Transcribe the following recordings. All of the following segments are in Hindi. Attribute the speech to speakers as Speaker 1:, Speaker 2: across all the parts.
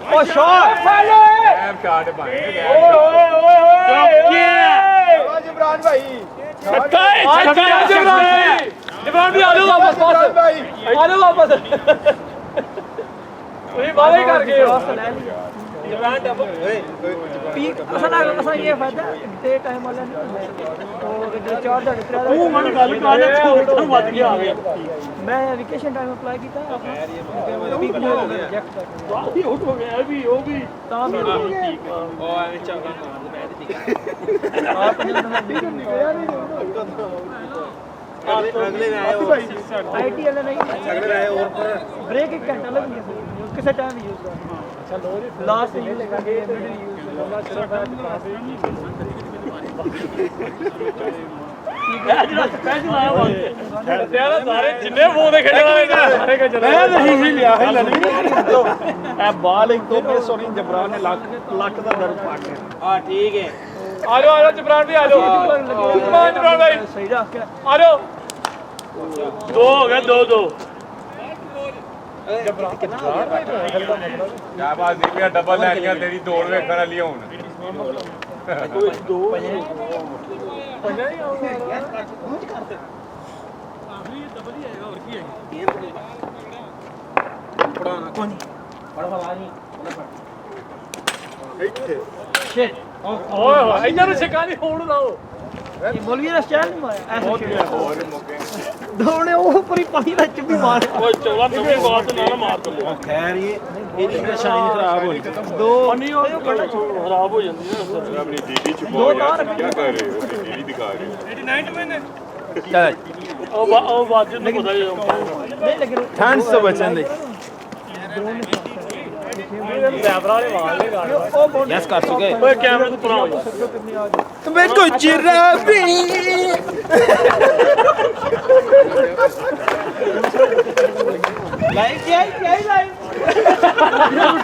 Speaker 1: ओ शॉट
Speaker 2: गैप शॉट भाई
Speaker 3: जबरान भाई
Speaker 1: छक्का है जबरान भी आ जाओ वापस आ जाओ वापस वही बाले कर गए हो जबरान टप
Speaker 4: पीक असा ये फायदा डे टाइम वाला तो जो 4 ਦਾ ਟ੍ਰਿਆ
Speaker 1: ਤੂੰ ਮਨ ਗੱਲ ਕਰ ਛੋਟਾ ਵੱਜ ਗਿਆ ਆ ਗਿਆ
Speaker 4: मैं वेकेशन टाइम अप्लाई किया अपना पीक में रिजेक्ट कर
Speaker 1: ਵਾਹੀ ਆਊਟ ਹੋ ਗਿਆ ਵੀ ਉਹ ਵੀ
Speaker 4: ਤਾਂ भी
Speaker 1: ਠੀਕ ਆ ਉਹ ਐਵੇਂ ਚਾਗਾ ਮਾਰਦੇ ਮੈਂ ਤੇ ਠੀਕ ਆ
Speaker 4: आप
Speaker 1: अगले में आए
Speaker 4: आईटी वाला नहीं
Speaker 1: अगले में आए और पर
Speaker 4: ब्रेक 1 घंटा लग गया किसी टाइम यूज करना अच्छा लो लास्ट यूज लगा
Speaker 1: ਸਾਰੇ ਜਿੰਨੇ ਫੋਨ ਖੇਡਣਾ ਸਾਰੇ ਕੇ ਚਲੇ
Speaker 3: मैं नहीं ही लिया है ए बॉल एक दो मिस होनी जबरान ने लक दा दर पा के
Speaker 1: हां ठीक है आ जाओ जबरान भी आ जाओ जबरान भाई
Speaker 4: सही रख के
Speaker 1: आ जाओ दो हो गए दो
Speaker 2: क्या बात है डबल लैनियां तेरी दौड़ वेखਣ ਵਾਲੀ ਹੁਣ
Speaker 1: दो इधर शिकानी होड़ लाओ
Speaker 4: ये मौलवी का स्टाइल नहीं मारा ऐसे
Speaker 2: और मौके
Speaker 4: दौड़े वो ऊपर ही पानी में चुप्पी मार
Speaker 1: ओए चौला नवी बात ना मार दो
Speaker 3: खैर ये निशानी खराब होनी
Speaker 4: दो
Speaker 1: पानी खराब हो जाती है
Speaker 2: अपनी दीदी
Speaker 4: दो
Speaker 2: छुपा
Speaker 4: तार
Speaker 2: क्या कर रहे हो दीदी दिखा रहे हो
Speaker 1: 89 मैंने
Speaker 3: चल
Speaker 1: ओ बात नहीं पता
Speaker 4: नहीं लेकिन
Speaker 3: ठंड से बचन दे
Speaker 1: कैमरा ने मार ले गाड़ी
Speaker 3: यस कर चुके
Speaker 1: ओए कैमरा तो पुरा हो जा
Speaker 3: तुम्हें कुछ रबी
Speaker 4: लाइव क्या लाइव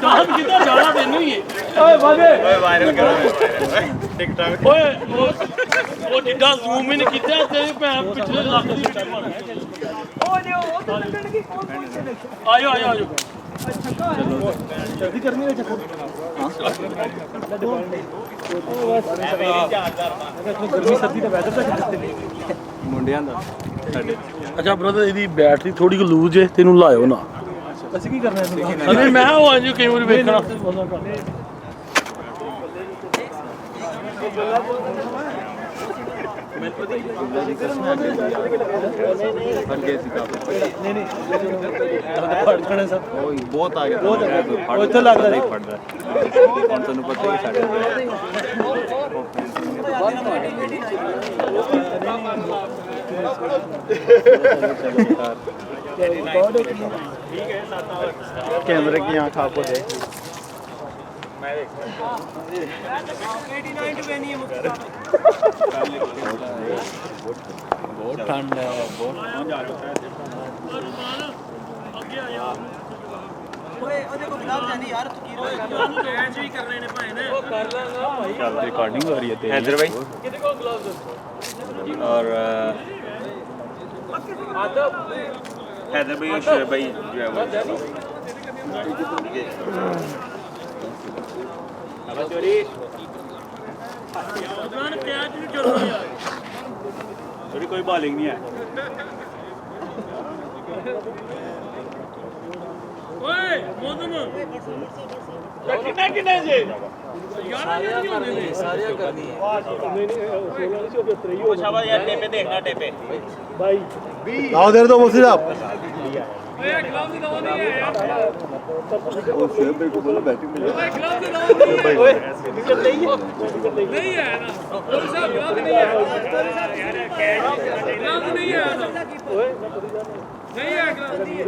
Speaker 1: डांस कितना जाना तेनू ही
Speaker 4: ओए भागे
Speaker 2: ओए वायरल करो टिकटॉक
Speaker 1: ओए वो जिद्दां ਜ਼ੂਮ ਇਨ ਕੀਤਾ ਤੇ ਭੈਣ ਪਿਛਲੇ ਲੱਖ ਦੀ ਟੀਮ ਬਣ ਗਈ
Speaker 4: ओ जो वो तो लड़ने की कौन से
Speaker 1: ਆਜੋ
Speaker 4: जल्दी करनी है चक्कर गर्मी सर्दी का वेदर तक
Speaker 3: मुंडियां दा ਸਾਡੇ
Speaker 1: ਅੱਛਾ ਬ੍ਰਦਰ ਇਹਦੀ ਬੈਟਰੀ ਥੋੜੀ ਕੁ ਲੂਜ਼ ਹੈ ਤੈਨੂੰ ਲਾਇਓ ਨਾ
Speaker 4: ਅਸੀਂ ਕੀ ਕਰਨਾ ਹੈ
Speaker 1: ਨਹੀਂ ਮੈਂ ਉਹ ਆਜੂ ਕਈ ਵਾਰੀ ਵੇਖਣਾ
Speaker 4: ਫੜਕਣੇ ਸਰ
Speaker 3: ਬਹੁਤ ਆ ਗਿਆ
Speaker 4: ਉਹ ਇੱਥੇ ਲੱਗਦਾ ਨਹੀਂ
Speaker 3: ਫੜਦਾ ਹੁਣ ਤੁਹਾਨੂੰ ਪਤਾ ਹੀ ਸਾਡੇ कैमरे की आँख आपको दे बहुत ठंड है रिकॉर्डिंग हो रही है
Speaker 2: हैदर भाई
Speaker 3: और
Speaker 2: हैदर भाई और शोएब भाई जो है वो
Speaker 3: थोड़ी कोई बॉलिंग नहीं है
Speaker 1: ਓਏ ਮੋਦਮ ਕਿੰਨਾ ਕਿੰਨਾ ਜੇ ਸਾਰਿਆਂ ਕਰਨੀ ਹੈ
Speaker 3: शाबाश यार टेपे देखना टेपे
Speaker 5: आओ दे दो मुफ्ती साहब
Speaker 1: ਓਏ ਗਲਵ ਦੀ ਦਵਾ ਨਹੀਂ ਹੈ
Speaker 5: वो शेब भाई को बोलो बैटिंग में
Speaker 1: ਓਏ ਗਲਵ ਦੀ ਦਵਾ ਨਹੀਂ ਹੈ ਓਏ ਵਿਕਟ ਨਹੀਂ ਹੈ ਨਹੀਂ ਹੈ ਨਾ ਉਹ ਸਭ ਗਲਵ ਨਹੀਂ ਹੈ ਯਾਰ ਕੈਚ ਗਲਵ नहीं है ਓਏ नहीं है गलव नहीं है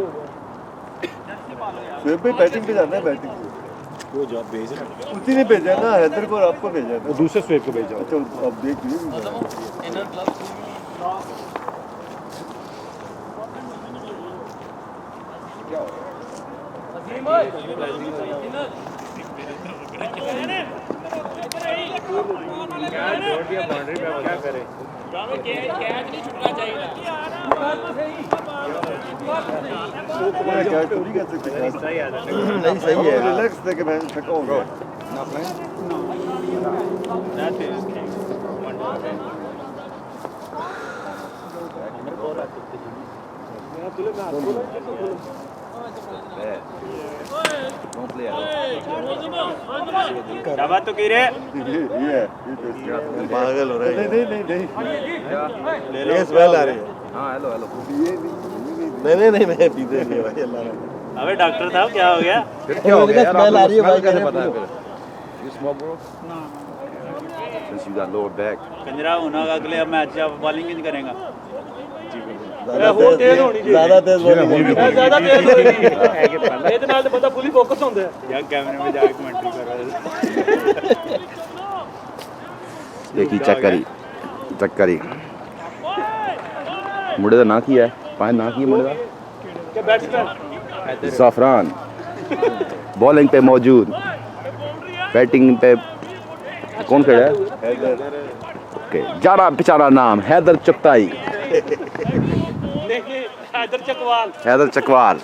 Speaker 5: शेब भाई बैटिंग पे जाना है बैटिंग पे वो जॉब भेज रहा उसी ने भेजा ना हैदर को और आपको भेजा वो दूसरे स्वेब को भेजा अच्छा अब देख लीजिए
Speaker 1: अजीम ओए
Speaker 2: छोड़ दिया बाउंड्री पे क्या करे
Speaker 1: कैच नहीं छूटना चाहिए यार तो सही
Speaker 5: क्या तो नहीं कर सकते नहीं सही है रिलैक्स थे कि मैं थका हो गया
Speaker 3: क्या बात तो की रे
Speaker 5: ये पागल हो रहा है नहीं लेस वेल आ रही है हाँ हेलो नहीं मैं पीते नहीं भाई अल्लाह
Speaker 3: अबे डॉक्टर साहब क्या हो गया
Speaker 5: क्या हो गया यार स्मेल आ रही है भाई कैसे पता है फिर you smoke bro no since you got lower back
Speaker 3: कंजरा होना अगले मैच जब बॉलिंग नहीं करेगा
Speaker 4: वो तेज होनी चाहिए
Speaker 5: ज्यादा तेज बोली
Speaker 4: ज्यादा तेज होनी ਇਹਦੇ ਨਾਲ ਤੇ ਬੰਦਾ ਫੁੱਲੀ ਫੋਕਸ ਹੁੰਦਾ ਹੈ
Speaker 3: यार कैमरे में जाके कमेंट्री कर रहा है
Speaker 6: देखी चेक करी मुंडे का ना की है पाए ना की मुंडे
Speaker 4: ਕਿ ਬੈਟਸਮੈਨ
Speaker 6: का ज़फ़रान बॉलिंग पे मौजूद बैटिंग पे कौन खड़ा है ओके जाना बेचारा नाम हैदर चुगताई
Speaker 4: ਦੇਖੀ हैदर चकवाल
Speaker 6: हैदर चकवाल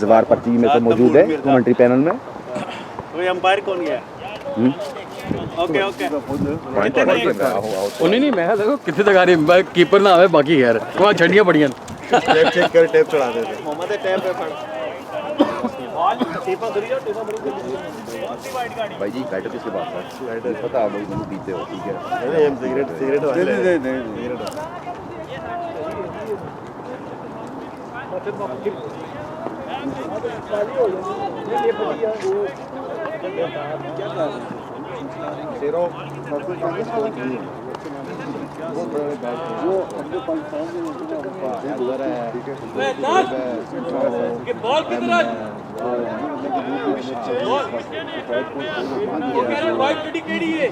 Speaker 6: जवार पर टीम में तो मौजूद है कमेंट्री पैनल में
Speaker 3: कोई अंपायर कौन गया ओके ओके
Speaker 1: उन्हें नहीं मैं देखो कितने तक आ रही है कीपर ना आवे बाकी खैर वहाँ छड़ियाँ बढ़िया
Speaker 5: टेप चेक कर टेप चढ़ा देते
Speaker 3: मोहम्मद टैप पे पड़ टीपा धरी जाओ टीपा बड़ी
Speaker 6: भाई जी लाइटर किसके पास है लाइटर पता आप लोग नहीं पीते हो ठीक है
Speaker 5: नहीं हम सिगरेट वाले नहीं शेरों वो अपने पाकिस्तान में गुजारा है ठीक है
Speaker 4: कि बॉल किधर है वो कह रहे वाइट केड़ी है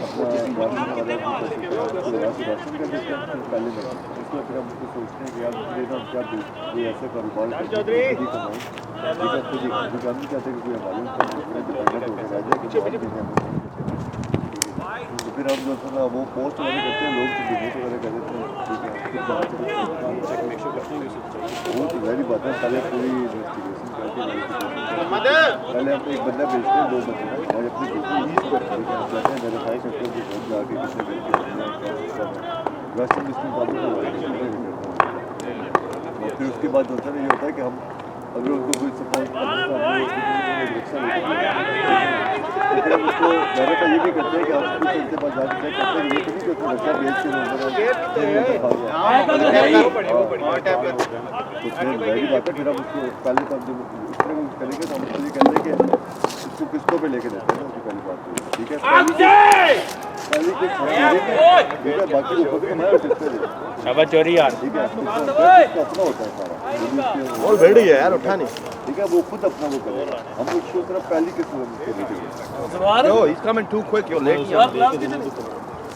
Speaker 5: ऐसे कारोबार चौधरी फिर हम जो था वो पोस्ट वगैरह करते हैं लोग डिबेट वगैरह कर देते हैं ठीक है वो तो जारी बात है पहले पूरी इन्वेस्टिगेशन करके पहले हम एक बंदा भेजते हैं 2 बंदे और अपनी वेरीफाई करते हैं कि कौन जाके किसने भेज दिया वेस्टर्न डिस्ट्रिक्ट वालों को और फिर उसके बाद होता है ये होता है कि हम अगर उनको कोई सपोर्ट फिर हम उसको डायरेक्ट ये भी करते हैं कि हम कुछ उनके पास जाके चेक करते हैं ये तो नहीं कि बच्चा बेच के वही बात है फिर हम उसको पहले तो हम जब इस तरह करेंगे तो हम उसको ये कहते हैं कि इसको किस्तों पे लेके देते हैं उसकी पहली बात ठीक है पहली कुछ ठीक है बाकी ऊपर से हमारे किस्ते
Speaker 3: शाबाश चोरी यार
Speaker 5: ठीक है अपना होता है सारा और भेड़ी है यार उठा नहीं ठीक है वो खुद अपना वो करेगा हम उसको सिर्फ पहली किस्त
Speaker 6: Yo, he's coming too quick. You're late.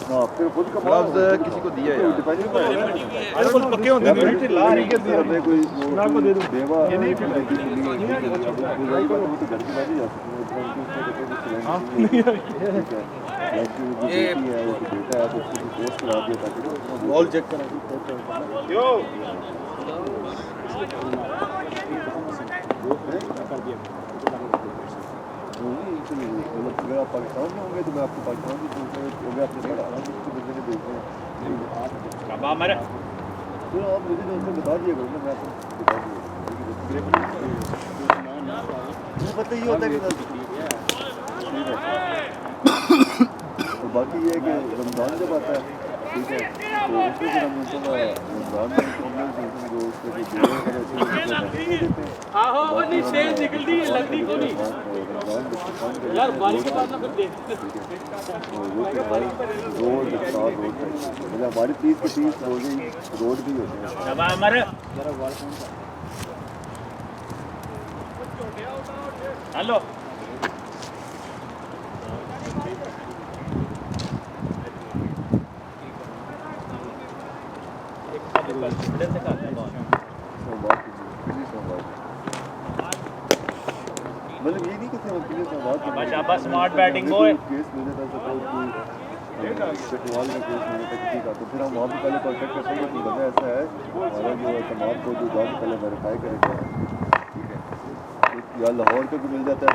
Speaker 5: हां फिर खुद का
Speaker 6: Gloves किसी को दिया यार.
Speaker 3: अरे कुछ पक्के होते हैं
Speaker 5: ला रही के दिया मैं कोई ना को दे दूं देवा ये नहीं फिर वो तो घर की बात ही जा सकती है हां ये बेटा है तो उसको पोस्ट करा दिया ताकि बॉल चेक करा यो अगर आप पाकिस्तान में होंगे तो मैं आपको पाकिस्तान की मैं अपने पढ़ा रहा हूँ उसको बंदे ने भेजते हैं
Speaker 3: कब हमारे
Speaker 5: तो आप मुझे उनसे बता दिए करो मैं आपको बता दिए पता ये होता है कि तो बाकी ये है कि रमज़ान जब आता है ठीक है तो उसमें फिर हम रमज़ान में जो उसके
Speaker 4: हाँ हाँ वो नहीं सेल निकलती है लगती को नहीं यार बारिश के बाद ना फिर देख
Speaker 5: रोड मतलब हमारी 30 के 30 रोड भी होते हैं
Speaker 3: शाबाश हमारे हेलो
Speaker 5: मतलब ये नहीं कि
Speaker 3: शाबाश स्मार्ट बैटिंग बॉय
Speaker 5: केस मिल जाता सपोज कोई पेट्रोल में केस होने तक ठीक है, तो फिर हम वहाँ पे पहले कॉन्टेक्ट करते हैं कि बंदा ऐसा है हमारा जो समाज को जो जॉब पहले वेरीफाई करेगा, ठीक है। तो या लाहौर तक मिल जाता है,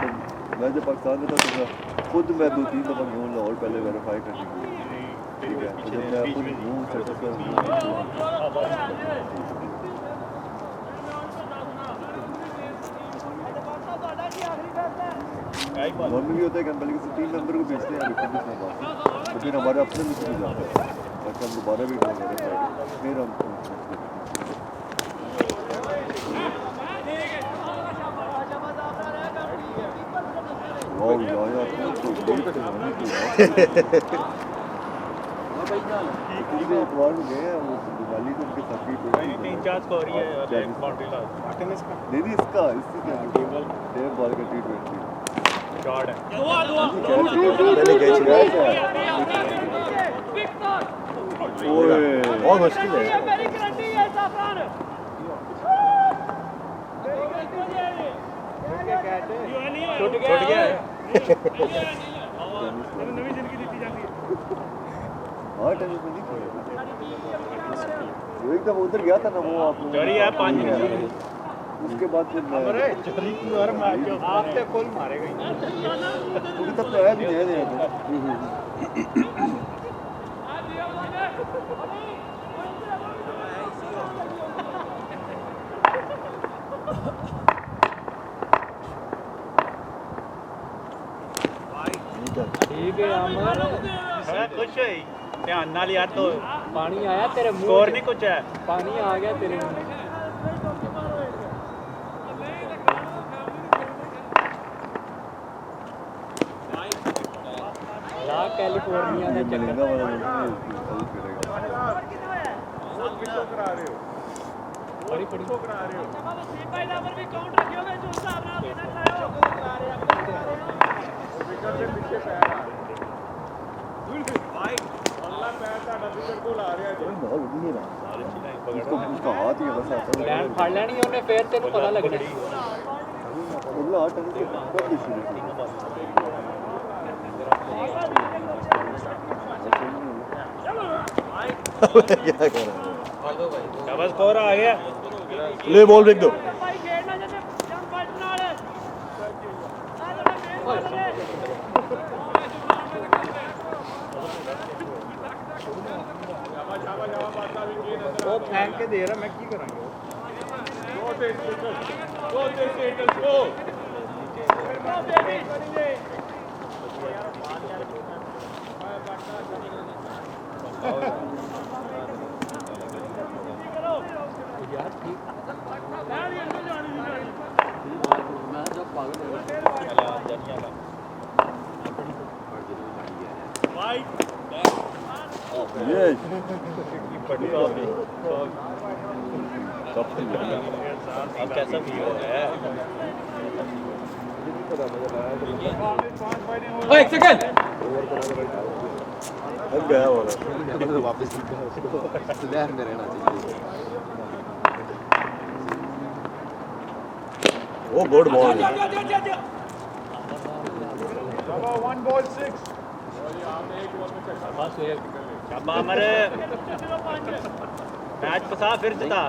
Speaker 5: तो मैं जब पाकिस्तान में था तो मैं खुद 2-3 दफ़ा गया हूँ लाहौर पहले वेरीफाई करने के लिए, ठीक है। तो जब मैं खुद हूँ सर्टिफिकेट नॉर्मली भी होता है कि हम पहले किसी टीम मेंबर को भेजते हैं रिपोर्ट के साथ, तो फिर हमारे अपने में चले जाता है, ताकि हम दोबारा भी फिर हम एतवार में गए हैं वो दिवाली को उनके साथ ही
Speaker 3: 3-4 स्कोर ही है और एक बाउंड्री ला
Speaker 5: नहीं इसका इससे क्या डेढ़ बॉल का T20
Speaker 3: शॉट है।
Speaker 5: पहले कैच गया ओए बहुत मुश्किल है
Speaker 3: छूट गया है।
Speaker 1: नवी जिंदगी दी जाती है।
Speaker 5: हाँ टेनिस में नहीं खेला वो एकदम उधर गया था ना वो आप लोग
Speaker 3: जड़ी है 5 मिनट
Speaker 5: उसके बाद फिर मैं
Speaker 3: आप तो कॉल मारेगा ही
Speaker 5: क्योंकि तब तो आया भी नहीं है
Speaker 4: ठीक है अमर
Speaker 3: कुछ है ध्यान नाल यार, तो
Speaker 4: पानी आया तेरे मुंह
Speaker 3: स्कोर नहीं कुछ है।
Speaker 4: पानी आ गया तेरे मुंह में। ला कैलिफोर्निया का चक्कर
Speaker 5: मिलेगा वाला हेल्प करेगा
Speaker 4: बड़ी बड़ी
Speaker 5: उसका हाथ ही बस आता है
Speaker 4: लैंड फाड़ लेनी ਉਹਨੇ ਫੇਰ ਤੈਨੂੰ ਪਤਾ ਲੱਗਣਾ
Speaker 5: अगला हाथ टेनिस के कब भी शुरू क्या कर रहा है
Speaker 3: बस स्कोर आ गया।
Speaker 5: ले बॉल फेंक दो
Speaker 3: वो फेंक के दे रहा, मैं की करांगे
Speaker 4: यार ठीक मैं जब पागल हो
Speaker 5: ये
Speaker 3: अब कैसा फील हो रहा है?
Speaker 1: एक सेकंड
Speaker 5: अब गया वाला
Speaker 6: वापस लहर में रहना चाहिए।
Speaker 5: वो गुड बॉल
Speaker 3: शाबाश अमर, मैच फसा फिर जिता।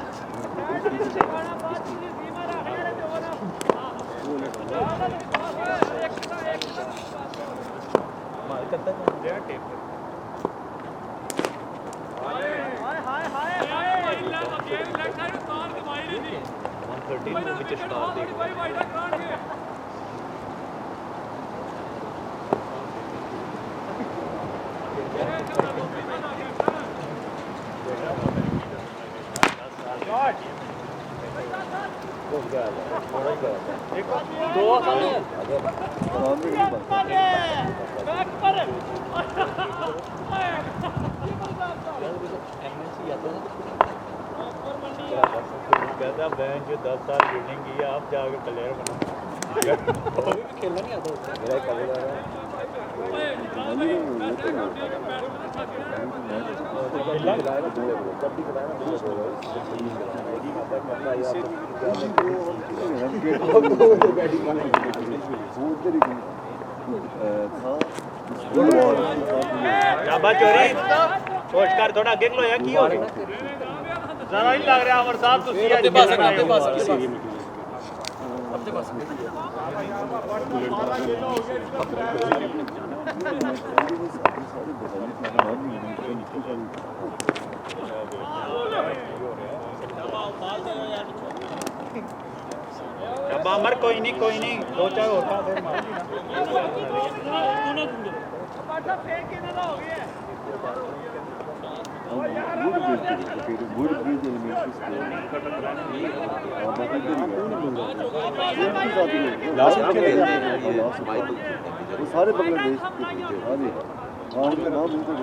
Speaker 4: दो साल एमएनसी आता है
Speaker 3: कहता बहन जो 10 साल ट्रेनिंग की है, आप जाकर प्लेयर बनो।
Speaker 4: अभी भी खेलना नहीं आता उससे
Speaker 5: मेरा कब था गुड बॉल
Speaker 3: शाबाश चोरी कोच कर थोड़ा अगे खलोया की हो गया जरा नहीं लग रहा अमर साहब तुसी आज शाबाश अमर कोई नहीं दो चार और का फिर मार
Speaker 5: गुड ब्रिज एलिमेंट्री वो सारे बांग्लादेश हाँ उनका नाम उनको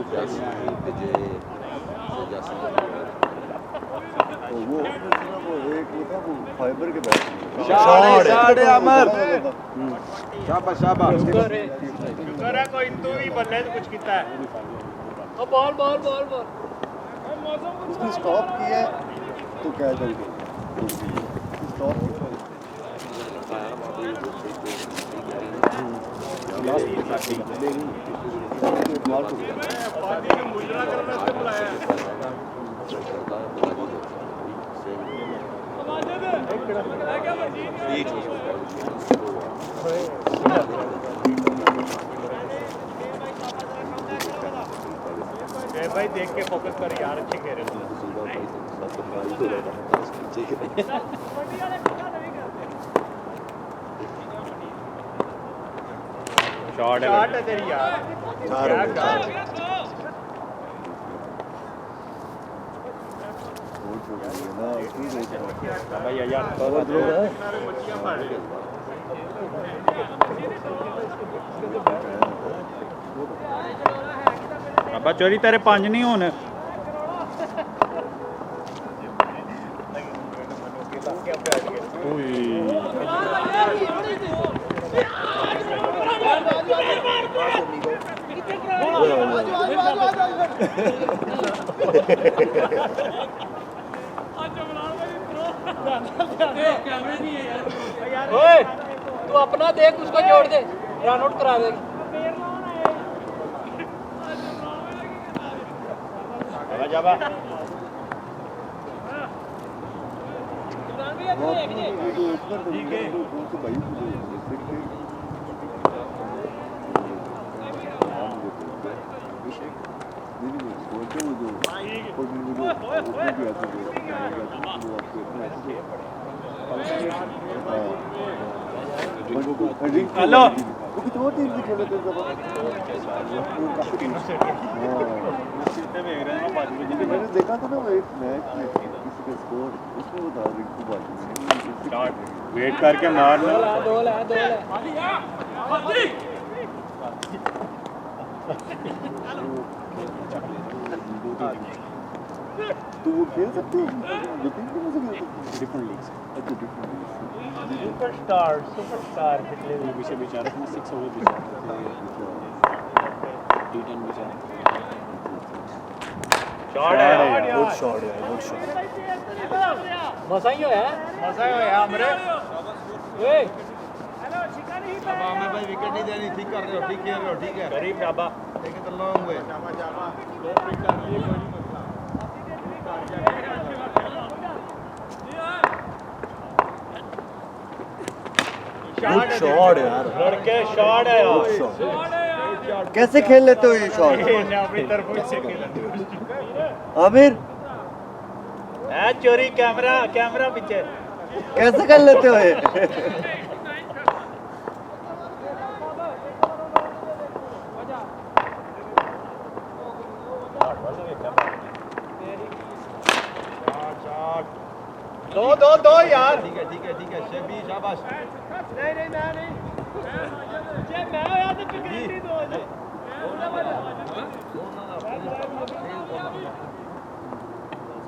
Speaker 5: वो एक था वो फाइबर के बैट
Speaker 3: शाबाश अमर
Speaker 6: शाबाश शाबाश
Speaker 3: शुक्र है कोई तू ही बल्ले कुछ कीता है
Speaker 1: ओ बॉल
Speaker 5: उसने स्टॉप किया तो क्या जल्दी स्टॉप
Speaker 3: भाई देख के फोकस कर यार अच्छे खेल रहे हो शॉट है तेरी यार भाई यार कवर थ्रो है अब्बा चोरी तेरे पांच नहीं होने
Speaker 1: ओए तू अपना देख उसको जोड़ दे रन आउट करा देगा
Speaker 3: जाबा
Speaker 5: ठीक है
Speaker 3: हेलो
Speaker 5: वो कितनी टीम से खेले थे मैंने देखा था ना वो एक मैच में किसी का स्कोर उसमें वो था रिंकू बाजी
Speaker 3: वेट करके मारना
Speaker 1: दो ले
Speaker 5: तो वो खेल सकते हो विपिन की मुझे डिफरेंट लीग्स अच्छा डिफरेंट लीग्स
Speaker 3: सुपरस्टार पिछले विषय बेचारा 6 ओवर बेचारा D10 बेचारा शॉट है गुड शॉट
Speaker 1: मसा ही होया
Speaker 3: हमरे
Speaker 1: ओए
Speaker 6: हमें भाई विकेट नहीं देनी ठीक कर रहे हो ठीक खेल रहे हो ठीक है
Speaker 3: गरीब जाबा
Speaker 6: लेकिन तो लॉन्ग वे
Speaker 3: शॉट यार लड़के शॉट है यार
Speaker 5: कैसे खेल लेते हो ये शॉट
Speaker 3: अपनी तरफ से खेल
Speaker 5: आमिर
Speaker 3: है चोरी कैमरा पीछे
Speaker 5: कैसे कर लेते हो ये
Speaker 3: दो यार
Speaker 6: ठीक है शेबी शाबाश
Speaker 1: नहीं जे मैं होया तो चुकरी दो जे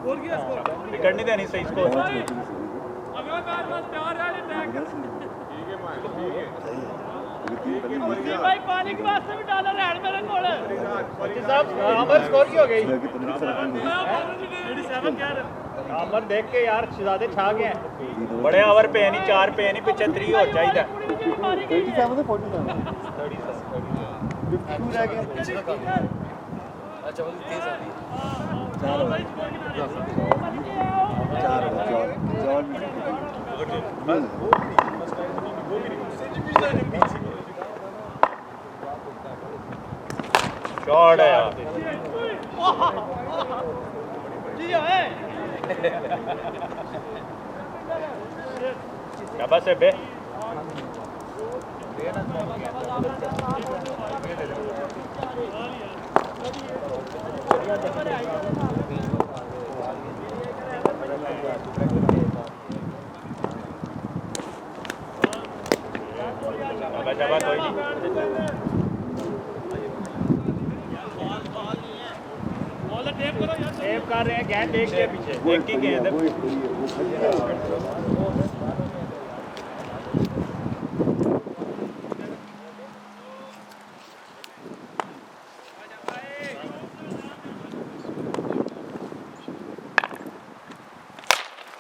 Speaker 1: स्कोर किया स्कोर
Speaker 3: विकेट नहीं देनी सही स्कोर
Speaker 1: अगला मैच बस प्यार है अटैक भाई पानी के वास्ते भी डालर है मेरे कोल
Speaker 3: पति साहब अमर स्कोर की हो गई
Speaker 1: 87 क्या है
Speaker 3: अमर देख के यार शहजादे छा गए हैं बड़े ओवर पे नहीं 4 पे नहीं पीछे 3 हो चाहिए
Speaker 5: 37 47 52 रह गए।
Speaker 1: अच्छा वो तेज आती है।
Speaker 3: शॉट है यार। शाबाश है बे। शाबाश कोई नहीं। टेप कर रहे हैं गैन देख के पीछे देख के गए इधर।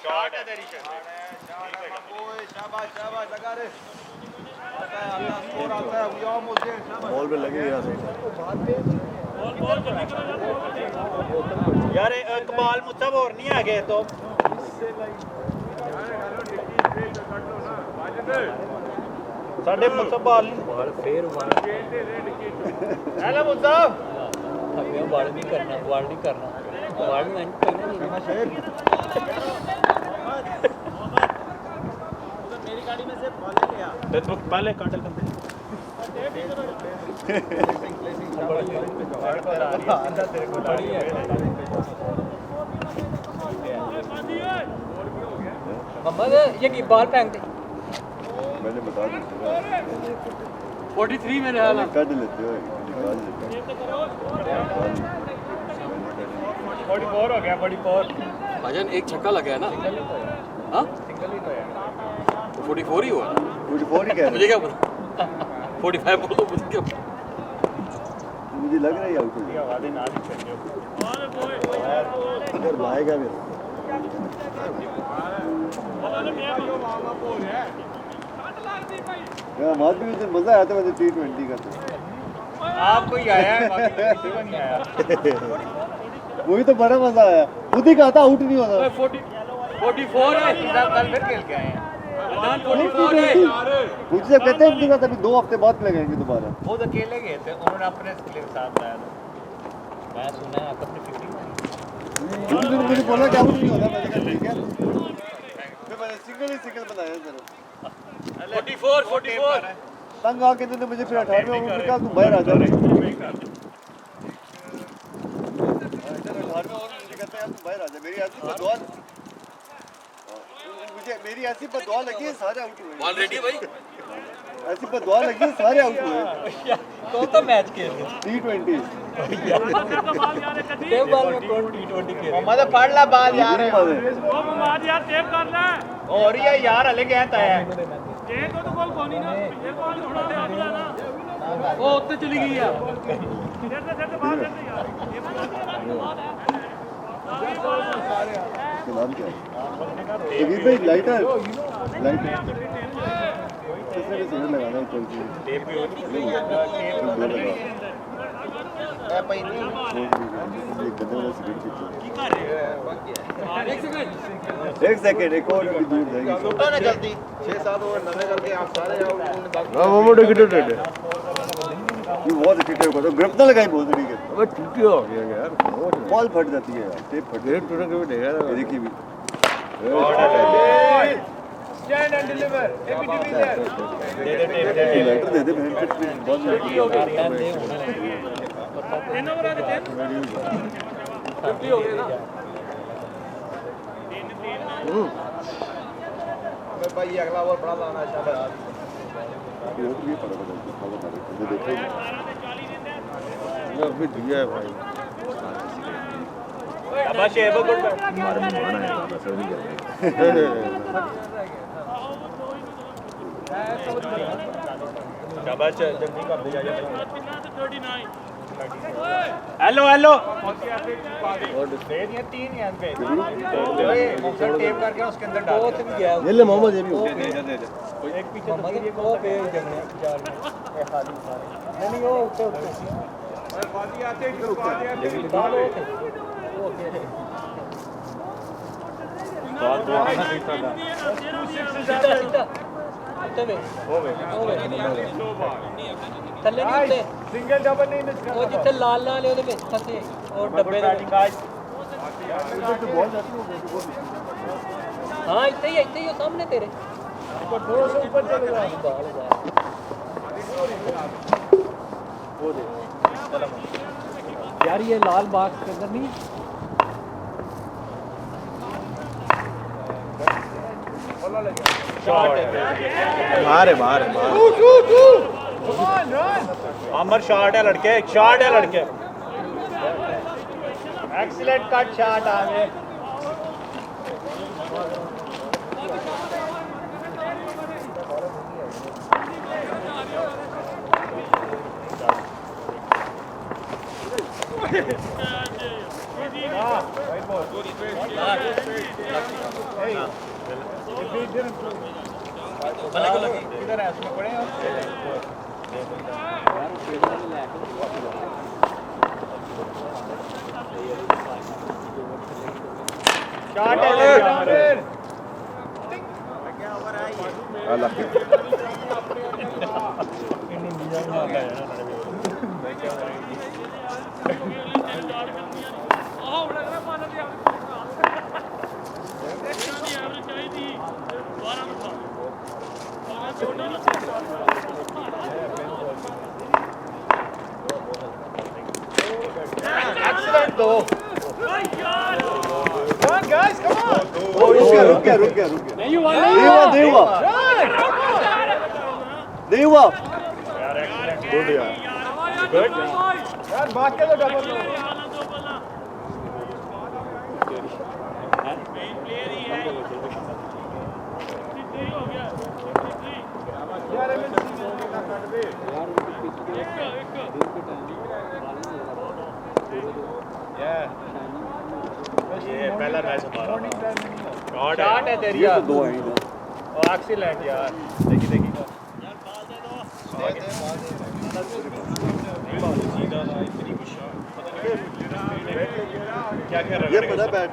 Speaker 3: शॉट है तेरी शाबाश शाबाश लगा रे। आता है अल्लाह स्कोर आता है वी ऑलमोस्ट देयर। शाबाश
Speaker 5: बॉल पे लगे यार।
Speaker 3: यार इकबाल मुस्तफ और नहीं आ गए तो साढ़े मुस्तफ बाल
Speaker 4: फिर
Speaker 3: हेलो मुस्तफ
Speaker 4: हमें वार्ड नहीं करना वार्ड नहीं करना वार्ड में
Speaker 3: मेरी गाड़ी में से बॉल ले गया तो पहले काटल कर
Speaker 4: मोहम्मद ये की बॉल फेंक दे।
Speaker 5: मैंने बता दिया
Speaker 1: 43 मेरे हाल
Speaker 5: काट लेते हो निकाल लेते हो
Speaker 3: 44 हो गया 44।
Speaker 1: भाईजान एक छक्का लगा है ना। हाँ 44 ही हुआ।
Speaker 5: कुछ फोन ही कह
Speaker 1: मुझे
Speaker 5: रहे
Speaker 1: क्या पता 45 बोलो मुझे क्या पता।
Speaker 5: मुझे लग रहा है आउट हो गया
Speaker 3: आवाजें ना ही चल
Speaker 5: अगर लाएगा भी यार मार भी उसे मजा आया था वैसे T20 का तो
Speaker 3: आपको ही आया है बाकी किसी को नहीं आया।
Speaker 5: वही तो बड़ा मजा आया खुद ही कहा था आउट नहीं होना
Speaker 1: 44 है।
Speaker 3: कल फिर खेल के आए हैं।
Speaker 1: भाईजान 44 है।
Speaker 5: मुझसे कहते हैं उनके साथ अभी 2 हफ्ते बाद लगाएंगे दोबारा
Speaker 3: वो तो अकेले गए थे उन्होंने अपने के साथ लाया था।
Speaker 4: मैं सुना है आप अपनी फिफ्टी मारी।
Speaker 5: उन्होंने मुझे बोला कि आउट नहीं होना मैंने कहा ठीक है फिर मैंने सिंगल बनाया जरा
Speaker 1: 44
Speaker 5: तंग आके इन्होंने मुझे फिर 18वें ओवर में कहा तुम बाहर आ जाओ 18वें ओवर में मुझे कहते हैं तुम बाहर आ जाओ मेरी ऐसी बददुआ लगी है सारे आउट हुए
Speaker 1: बॉल रेडी है भाई।
Speaker 5: ऐसी बददुआ लगी है सारे आउट हुए
Speaker 4: कौन सा मैच खेल रहे
Speaker 5: T20
Speaker 4: टेप बॉल में कौन T20 खेल
Speaker 3: मोहम्मद पढ़ ला बाल यार
Speaker 1: वो मुमाद यार टेप कर ले।
Speaker 3: और ये यार हले गया था
Speaker 1: ये तो गोल कोनी ना ये गोल थोड़ा दे आना ना। वो उत्ते चली गई है। देर से बाहर कर दे यार।
Speaker 5: इसका नाम क्या है जगीर भाई लाइटर इसने भी सिग्नल लगाना है चल के
Speaker 3: टेप भी होती है ए भाई नहीं
Speaker 5: एक गंदे वाला सिगरेट पीछे
Speaker 3: की कर रहे हैं
Speaker 5: एक सेकंड एक और भी दूर जाएगी
Speaker 3: छोटा ना जल्दी 6-7 ओवर नवे करके आप सारे आओ
Speaker 5: हां वो मोटे गिटर रेड ये बहुत अच्छी टेप को तो ग्रिप ना लगाई बहुत तरीके
Speaker 6: वो टूटी हो गया यार
Speaker 5: बॉल फट जाती है यार टेप फट
Speaker 6: ग्रेट टूटने के भी देगा
Speaker 5: ये देखिए भी
Speaker 3: स्टैंड एंड डिलीवर एबी डिवीजन दे दे टेप
Speaker 5: लाइटर दे दे बहन फिट बहुत
Speaker 4: तीन ओवर आ गए
Speaker 1: 50 हो गए ना।
Speaker 3: भाई अगला ओवर बड़ा लाना शाबाश
Speaker 5: ये तो भी पड़ा था मुझे देखो
Speaker 6: वो भी दिया है भाई
Speaker 3: शाबाश है वो गुड
Speaker 6: हमारे माना है बस नहीं कर
Speaker 3: शाबाश जल्दी कर दिया जाए
Speaker 1: 39
Speaker 3: हेलो हेलो
Speaker 5: ये
Speaker 3: ये
Speaker 5: ले मोहम्मद ये भी हो
Speaker 3: एक पीछे तो वो पे जंगले जाल में खाली सारे नहीं वो ऊपर
Speaker 2: बाजी आते हैं बाजी आते हैं
Speaker 3: बात तो आना नहीं था
Speaker 4: सीधा सीधा
Speaker 3: हो गए
Speaker 4: थल्ले नहीं उठते
Speaker 3: सिंगल डबल नहीं मिस
Speaker 4: वो जिथे लाल लाल है ਉਹਦੇ ਵਿੱਚ ਫਸੇ और डब्बे
Speaker 3: बैटिंग आज
Speaker 4: हाँ इतने ही हो सामने तेरे
Speaker 3: थोड़ा सा ऊपर चले जाओ वो दे
Speaker 4: यार ये लाल बाक्स के अंदर नहीं
Speaker 3: बाहर अमर शॉट है लड़के शॉट है लड़के एक्सीलेंट कट शॉट आगे किधर है उसमें पड़े शॉट है Excellent though. Come on guys, come on.
Speaker 5: रुक गया नहीं हुआ गुड यार
Speaker 3: Good. यार बात के तो डबल ये पहला मैच हमारा शॉट है तेरी
Speaker 5: ये तो दो हैं
Speaker 3: और एक्सीलेंट यार देखी क्या कर रहा
Speaker 5: ये पता बैट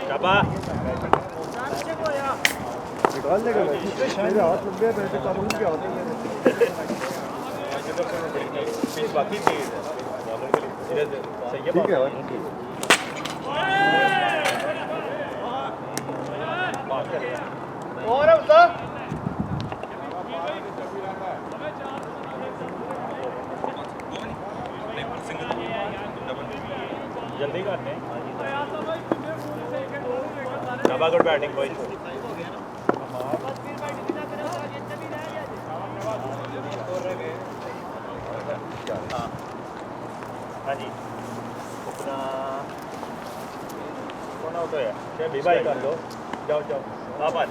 Speaker 3: शाबा
Speaker 5: निकाल लेगा मेरे हाथ लग गया मेरे कानून के हाथ में
Speaker 3: पिच बाकी तेज है सही है
Speaker 5: ठीक है
Speaker 3: और उधर जल्दी करते हैं शाबा गुड बैटिंग कोई हाँ जी अपना कौन आउट है क्या भी भाई कर लो जाओ आप आ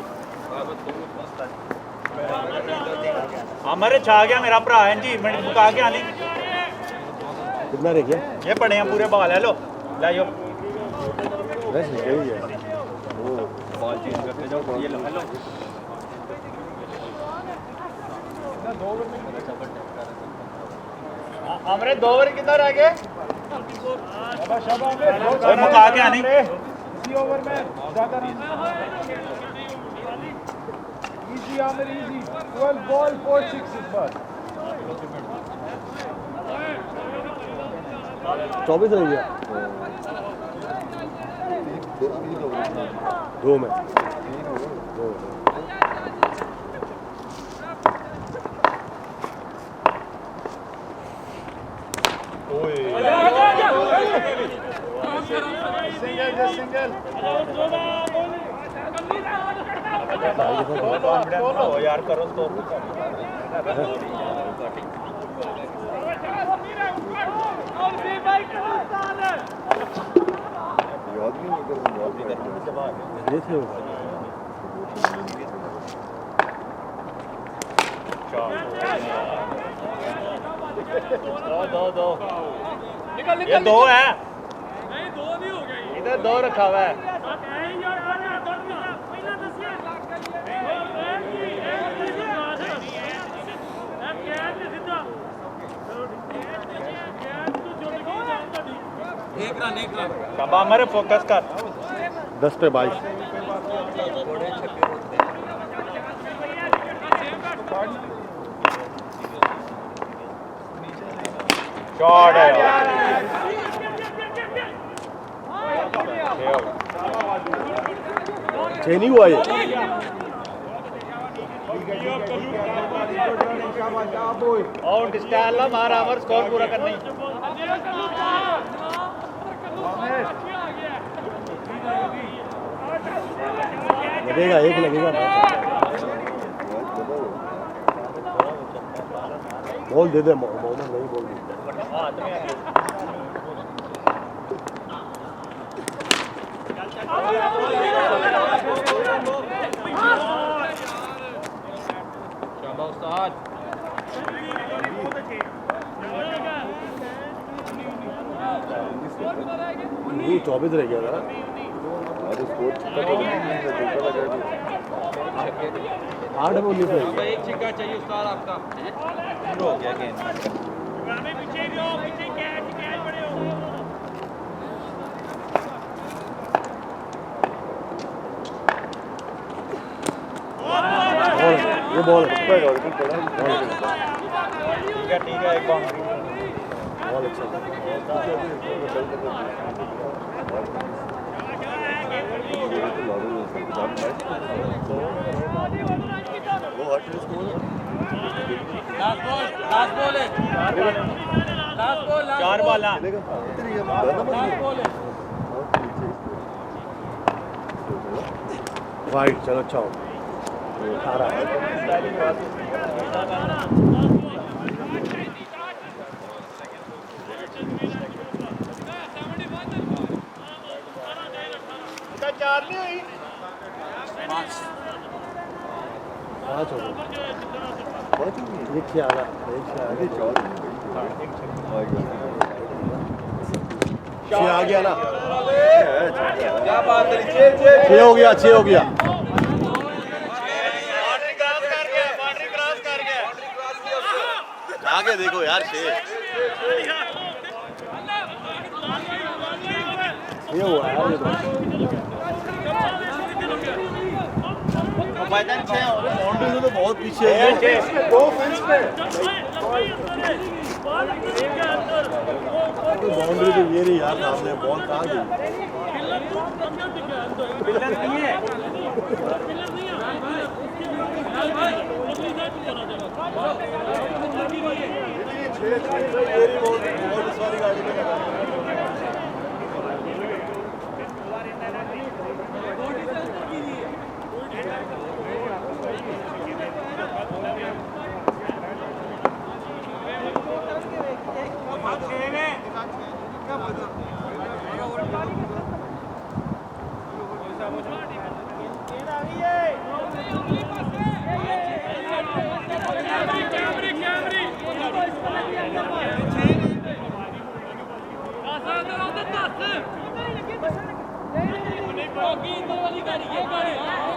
Speaker 3: हमारे छा गया मेरा भरा है जी मिनट मुका के आनी
Speaker 5: कितना रह गया
Speaker 3: ये पड़े हैं पूरे बाल है लो ले जाओ
Speaker 5: बस निकल ही है वो बॉल चेंज करके जाओ ये लो हेलो
Speaker 3: हमारे 2 ओवर कितना रह गए मुका के आनी
Speaker 2: इसी ओवर में ज्यादा run easy Aamir easy 12 ball 4 sixes बस
Speaker 5: 24 रह गया दो में
Speaker 2: सिंगल
Speaker 3: यार करो तो
Speaker 5: ये थे
Speaker 3: दो
Speaker 1: निकल
Speaker 3: ये दो है
Speaker 1: नहीं दो नहीं हो गया
Speaker 3: इधर दो रखा हुआ है
Speaker 1: एक रन
Speaker 3: बाबा मेरे फोकस कर
Speaker 5: 10 पे 22
Speaker 3: शॉट है यार
Speaker 5: नहीं हुआ ये
Speaker 3: आउट स्टाइल ना मारा हमारा स्कोर पूरा करना ही
Speaker 5: लगेगा एक लगेगा बॉल दे दे मोहम्मद नहीं बॉल नहीं 24 रह गया था और स्कोर आठ में 19 रह गया
Speaker 1: एक छिक्का चाहिए उस्ताद आपका
Speaker 3: हो गया गेंद
Speaker 5: ये बॉल
Speaker 3: ठीक है एक बाउंड्री
Speaker 5: बॉल अच्छा
Speaker 1: लास्ट बॉल है
Speaker 3: चार बॉल
Speaker 5: वाइट चलो अच्छा हो 5 हो गए ये क्या आ गया ना
Speaker 2: क्या बात है
Speaker 5: 6 हो गया 6 हो गया आगे देखो यार 6 ये हुआ यार
Speaker 3: मैदान 6
Speaker 5: बाउंड्री से तो बहुत पीछे है दो फेंस पे बाउंड्री तो ये नहीं यार सामने बॉल कहाँ गई